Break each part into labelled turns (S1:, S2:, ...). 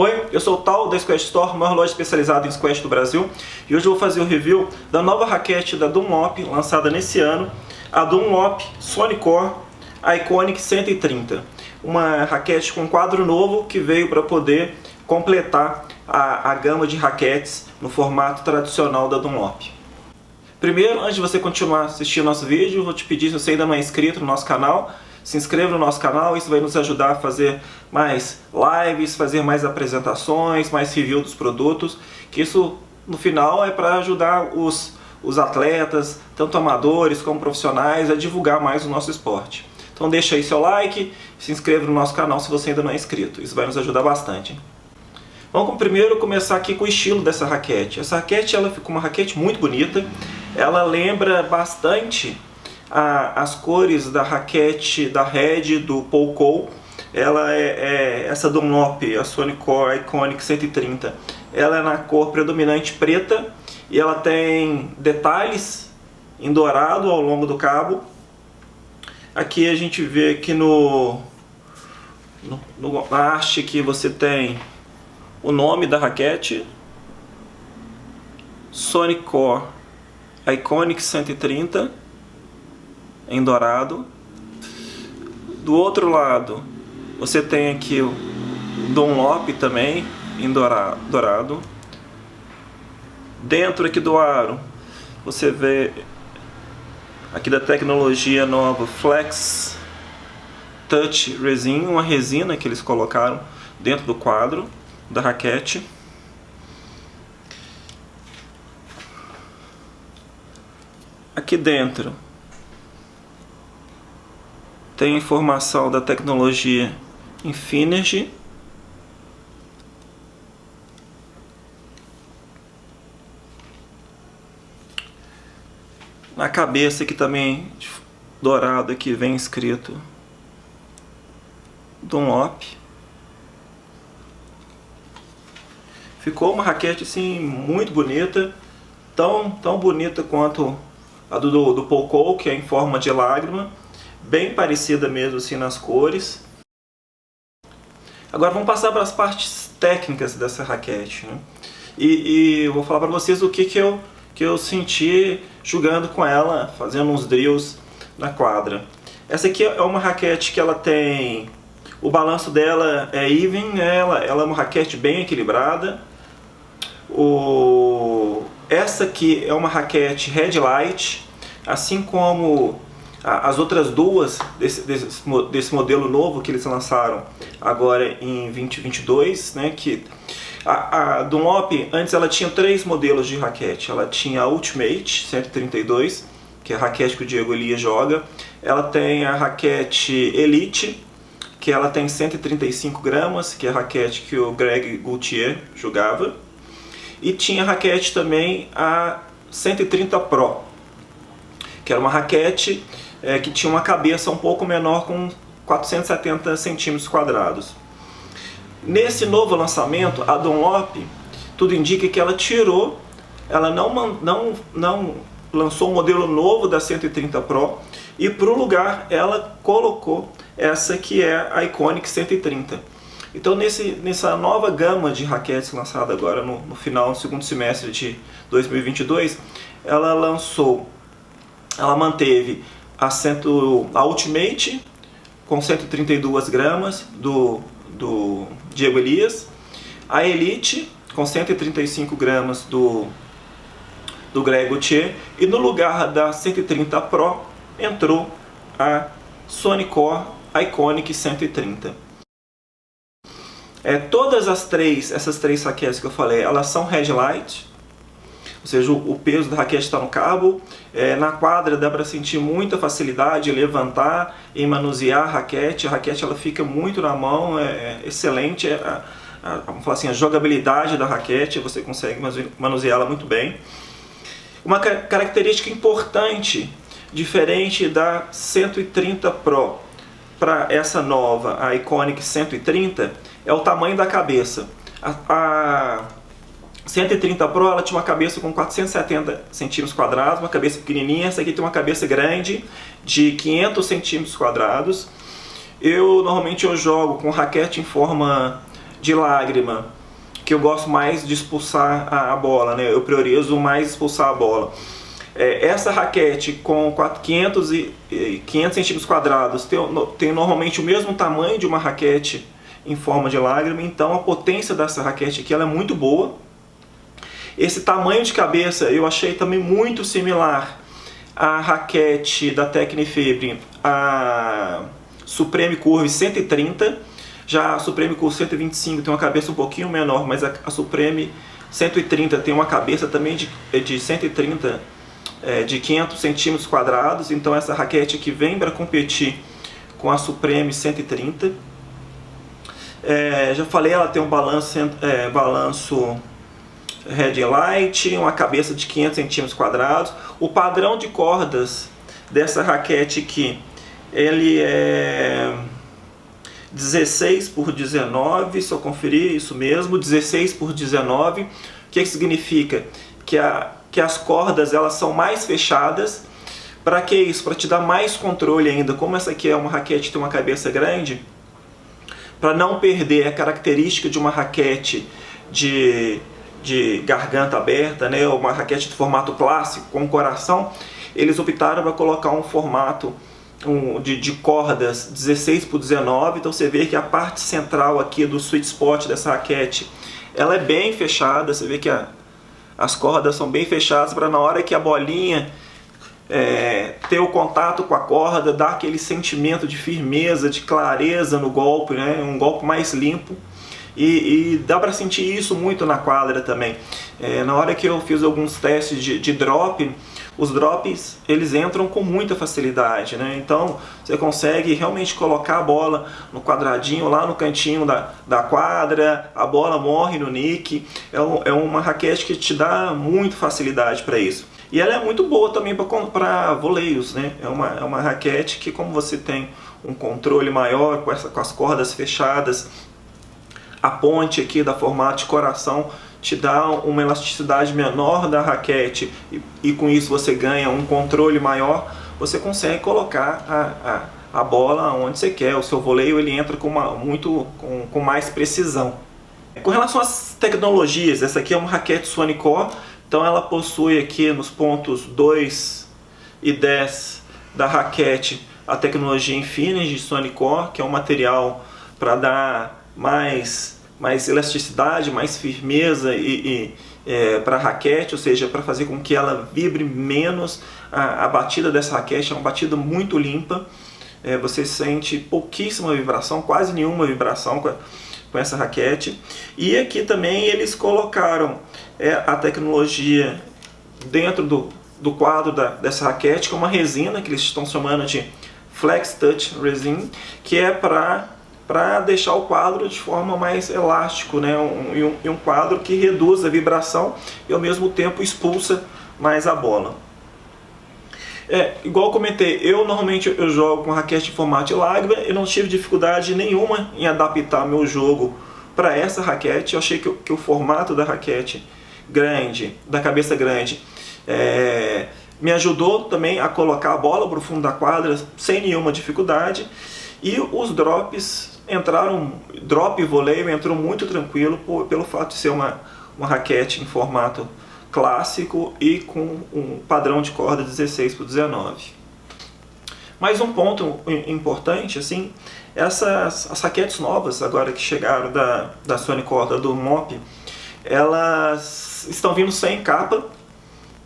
S1: Oi, eu sou o Tal da Squash Store, maior loja especializada em squash do Brasil, e hoje eu vou fazer o review da nova raquete da Dunlop, lançada nesse ano, a Dunlop Sonicor Iconic 130. Uma raquete com quadro novo que veio para poder completar a gama de raquetes no formato tradicional da Dunlop. Primeiro, antes de você continuar assistindo nosso vídeo, eu vou te pedir, se você ainda não é inscrito no nosso canal, se inscreva no nosso canal. Isso vai nos ajudar a fazer mais lives, fazer mais apresentações, mais review dos produtos, que isso no final é para ajudar os atletas, tanto amadores como profissionais, a divulgar mais o nosso esporte. Então deixa aí seu like, se inscreva no nosso canal se você ainda não é inscrito, isso vai nos ajudar bastante. Vamos primeiro começar aqui com o estilo dessa raquete. Essa raquete ela ficou uma raquete muito bonita, ela lembra bastante as cores da raquete da Red, do Paul Coll. Ela essa Dunlop, a Sonicor Iconic 130, ela é na cor predominante preta e ela tem detalhes em dourado ao longo do cabo. Aqui a gente vê que na haste aqui você tem o nome da raquete, Sonicor Iconic 130, em dourado. Do outro lado você tem aqui o Dunlop também em dourado. Dentro aqui do aro você vê aqui da tecnologia nova Flex Touch Resin, uma resina que eles colocaram dentro do quadro da raquete. Aqui dentro tem informação da tecnologia Infinergy. Na cabeça aqui também dourado aqui vem escrito Dunlop. Ficou uma raquete assim muito bonita, tão bonita quanto a do Paul Coll, que é em forma de lágrima, bem parecida mesmo assim nas cores. Agora vamos passar para as partes técnicas dessa raquete, né? E eu vou falar para vocês o que eu senti jogando com ela, fazendo uns drills na quadra. Essa aqui é uma raquete que ela tem, o balanço dela é even, né? Ela é uma raquete bem equilibrada. Essa aqui é uma raquete Headlight, assim como as outras duas desse modelo novo que eles lançaram agora em 2022, né? Que a Dunlop, antes ela tinha 3 modelos de raquete. Ela tinha a Ultimate 132, que é a raquete que o Diego Elias joga. Ela tem a raquete Elite, que ela tem 135 gramas, que é a raquete que o Greg Gaultier jogava. E tinha a raquete também a 130 Pro, que era uma raquete que tinha uma cabeça um pouco menor, com 470 centímetros quadrados. Nesse novo lançamento, a Dunlop, tudo indica que ela não lançou um modelo novo da 130 Pro, e para o lugar ela colocou essa que é a Iconic 130. Então nessa nova gama de raquetes lançada agora no final do segundo semestre de 2022, ela manteve a Ultimate com 132 gramas do Diego Elias, a Elite com 135 gramas do Greg Gaultier, e no lugar da 130 Pro entrou a Sonicor Iconic 130. Todas essas três raquetes que eu falei, elas são Headlight, ou seja, o peso da raquete está no cabo. Na quadra dá para sentir muita facilidade em levantar, em manusear a raquete ela fica muito na mão, é excelente, vamos falar assim, a jogabilidade da raquete, você consegue manuseá-la muito bem. Uma característica importante, diferente da 130 Pro para essa nova, a Iconic 130, é o tamanho da cabeça. A 130 Pro ela tinha uma cabeça com 470 centímetros quadrados, uma cabeça pequenininha. Essa aqui tem uma cabeça grande de 500 centímetros quadrados. Normalmente eu jogo com raquete em forma de lágrima, que eu gosto mais de expulsar a bola, né? Eu priorizo mais expulsar a bola. Essa raquete com 500 centímetros quadrados tem normalmente o mesmo tamanho de uma raquete em forma de lágrima, então a potência dessa raquete aqui ela é muito boa. Esse tamanho de cabeça eu achei também muito similar à raquete da Tecnifibre, a Supreme Curve 130. Já a Supreme Curve 125 tem uma cabeça um pouquinho menor, mas a Supreme 130 tem uma cabeça também de 130, de 500 centímetros quadrados. Então essa raquete aqui vem para competir com a Supreme 130. Já falei, ela tem um balanço Headlight, uma cabeça de 500 centímetros quadrados. O padrão de cordas dessa raquete aqui, ele é 16 por 19, se eu conferir, isso mesmo, 16 por 19. O que significa? Que as cordas elas são mais fechadas. Para que isso? Para te dar mais controle ainda. Como essa aqui é uma raquete que tem uma cabeça grande, para não perder a característica de uma raquete de garganta aberta, né, uma raquete de formato clássico com coração, eles optaram para colocar um formato de cordas 16 por 19. Então você vê que a parte central aqui do sweet spot dessa raquete ela é bem fechada. Você vê que as cordas são bem fechadas para na hora que a bolinha ter o contato com a corda, dar aquele sentimento de firmeza, de clareza no golpe, né? Um golpe mais limpo. E dá para sentir isso muito na quadra também. Na hora que eu fiz alguns testes de drop, os drops eles entram com muita facilidade, né? Então você consegue realmente colocar a bola no quadradinho, lá no cantinho da quadra, a bola morre no nick. É uma raquete que te dá muita facilidade para isso. E ela é muito boa também para voleios, né? É uma raquete que, como você tem um controle maior com as cordas fechadas, a ponte aqui da formato de coração te dá uma elasticidade menor da raquete e com isso você ganha um controle maior. Você consegue colocar a bola onde você quer. O seu voleio ele entra com mais precisão. Com relação às tecnologias, essa aqui é uma raquete Sonicor. Então ela possui aqui nos pontos 2 e 10 da raquete a tecnologia Infinity Sonicor, que é um material para dar mais elasticidade, mais firmeza para a raquete, ou seja, para fazer com que ela vibre menos. A batida dessa raquete é uma batida muito limpa. Você sente pouquíssima vibração, quase nenhuma vibração com essa raquete. E aqui também eles colocaram a tecnologia dentro do quadro dessa raquete, que é uma resina que eles estão chamando de Flex Touch Resin, que é para deixar o quadro de forma mais elástico, né? Um quadro que reduz a vibração e ao mesmo tempo expulsa mais a bola. Igual eu comentei, eu normalmente jogo com raquete em formato de lágrima e não tive dificuldade nenhuma em adaptar meu jogo para essa raquete. Eu achei que o formato da raquete grande, da cabeça grande, me ajudou também a colocar a bola para o fundo da quadra sem nenhuma dificuldade. E os drops drop e voleio entrou muito tranquilo pelo fato de ser uma raquete em formato clássico e com um padrão de corda 16 por 19. Mais um ponto importante, assim, as raquetes novas agora que chegaram da Sonicor, da Dunlop, elas estão vindo sem capa.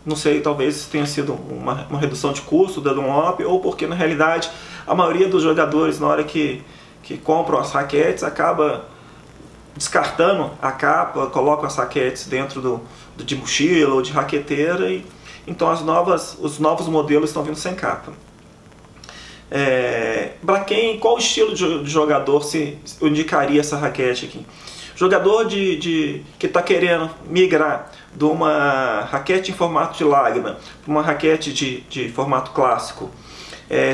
S1: Não sei, talvez tenha sido uma redução de custo da Dunlop, ou porque na realidade a maioria dos jogadores, na hora que compram as raquetes, acaba descartando a capa, colocam as raquetes dentro de mochila ou de raqueteira, e então os novos modelos estão vindo sem capa. Qual estilo de jogador eu indicaria essa raquete aqui? Jogador que está querendo migrar de uma raquete em formato de lágrima para uma raquete de formato clássico,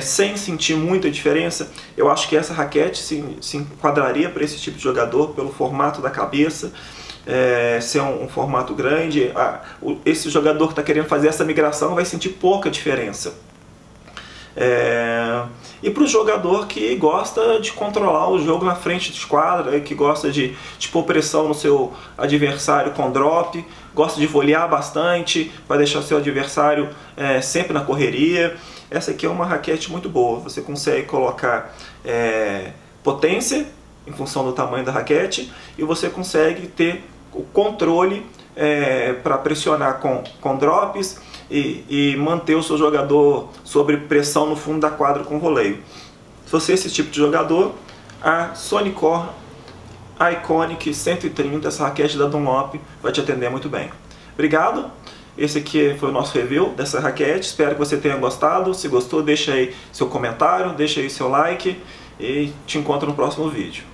S1: sem sentir muita diferença, eu acho que essa raquete se enquadraria para esse tipo de jogador pelo formato da cabeça, ser um formato grande. Esse jogador que está querendo fazer essa migração vai sentir pouca diferença. E para o jogador que gosta de controlar o jogo na frente de quadra, que gosta de pôr pressão no seu adversário com drop, gosta de volear bastante, para deixar seu adversário sempre na correria. Essa aqui é uma raquete muito boa, você consegue colocar potência em função do tamanho da raquete e você consegue ter o controle para pressionar com drops e manter o seu jogador sob pressão no fundo da quadra com voleio. Se você é esse tipo de jogador, a Sonicor Iconic 130, essa raquete da Dunlop, vai te atender muito bem. Obrigado! Esse aqui foi o nosso review dessa raquete, espero que você tenha gostado. Se gostou, deixa aí seu comentário, deixa aí seu like e te encontro no próximo vídeo.